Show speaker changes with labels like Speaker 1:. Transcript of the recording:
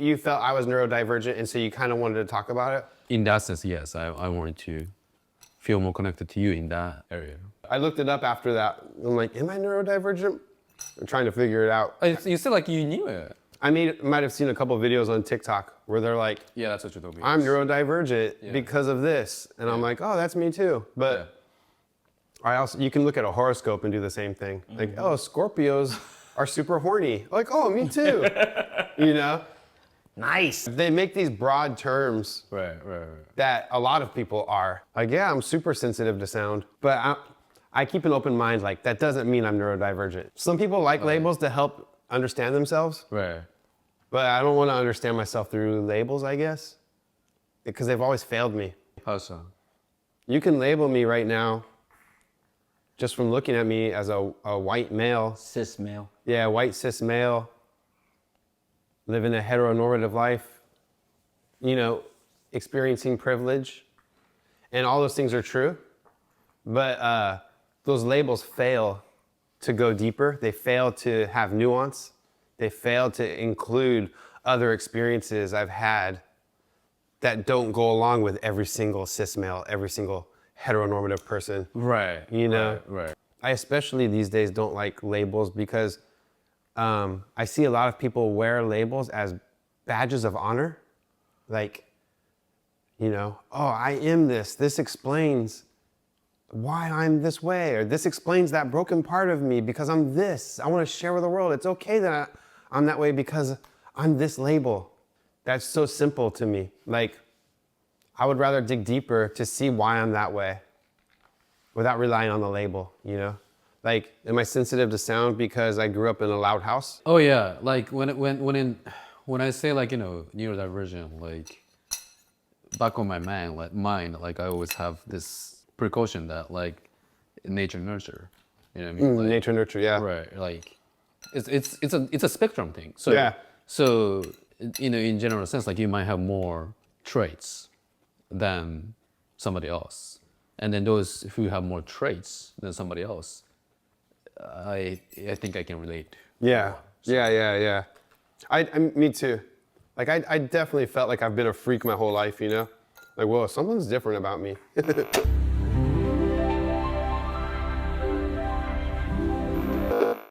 Speaker 1: you felt I was neurodivergent, and so you kind of wanted to talk about it?
Speaker 2: In that sense, yes, I wanted to feel more connected to you in that area.
Speaker 1: I looked it up after that. I'm like, am I neurodivergent? I'm trying to figure it out.
Speaker 2: You said like you knew it.
Speaker 1: I might have seen a couple of videos on TikTok where they're like,
Speaker 2: Yeah, that's what you told me.
Speaker 1: I'm neurodivergent because of this. And I'm like, oh, that's me too. But you can look at a horoscope and do the same thing. Like, oh, Scorpios are super horny. Like, oh, me too. You know?
Speaker 3: Nice.
Speaker 1: They make these broad terms
Speaker 2: Right.
Speaker 1: that a lot of people are. Like, yeah, I'm super sensitive to sound, but I keep an open mind. Like, that doesn't mean I'm neurodivergent. Some people like labels to help understand themselves.
Speaker 2: Right.
Speaker 1: But I don't want to understand myself through labels, I guess, because they've always failed me.
Speaker 2: How so?
Speaker 1: You can label me right now just from looking at me as a white male.
Speaker 3: Cis male.
Speaker 1: Yeah, white cis male, living a heteronormative life, you know, experiencing privilege, and all those things are true. But those labels fail to go deeper. They fail to have nuance. They fail to include other experiences I've had that don't go along with every single cis male, every single heteronormative person.
Speaker 2: Right.
Speaker 1: You know?
Speaker 2: Right.
Speaker 1: I especially these days don't like labels because I see a lot of people wear labels as badges of honor. Like, you know, oh, I am this. This explains why I'm this way, or this explains that broken part of me because I'm this. I want to share with the world. It's okay that I'm that way because I'm this label. That's so simple to me. Like, I would rather dig deeper to see why I'm that way without relying on the label, you know? Like, am I sensitive to sound because I grew up in a loud house?
Speaker 2: Oh yeah, like when I say like, you know, neurodivergent, like back on my mind, like I always have this precaution that like nature nurture, you know what I mean? Like,
Speaker 1: Nature nurture, yeah.
Speaker 2: right, like it's a spectrum thing. So
Speaker 1: Yeah.
Speaker 2: So you know, in general sense, like you might have more traits than somebody else, and then those who have more traits than somebody else, I think I can relate.
Speaker 1: Yeah, yeah. Me too. Like I definitely felt like I've been a freak my whole life, you know? Like, whoa, something's different about me.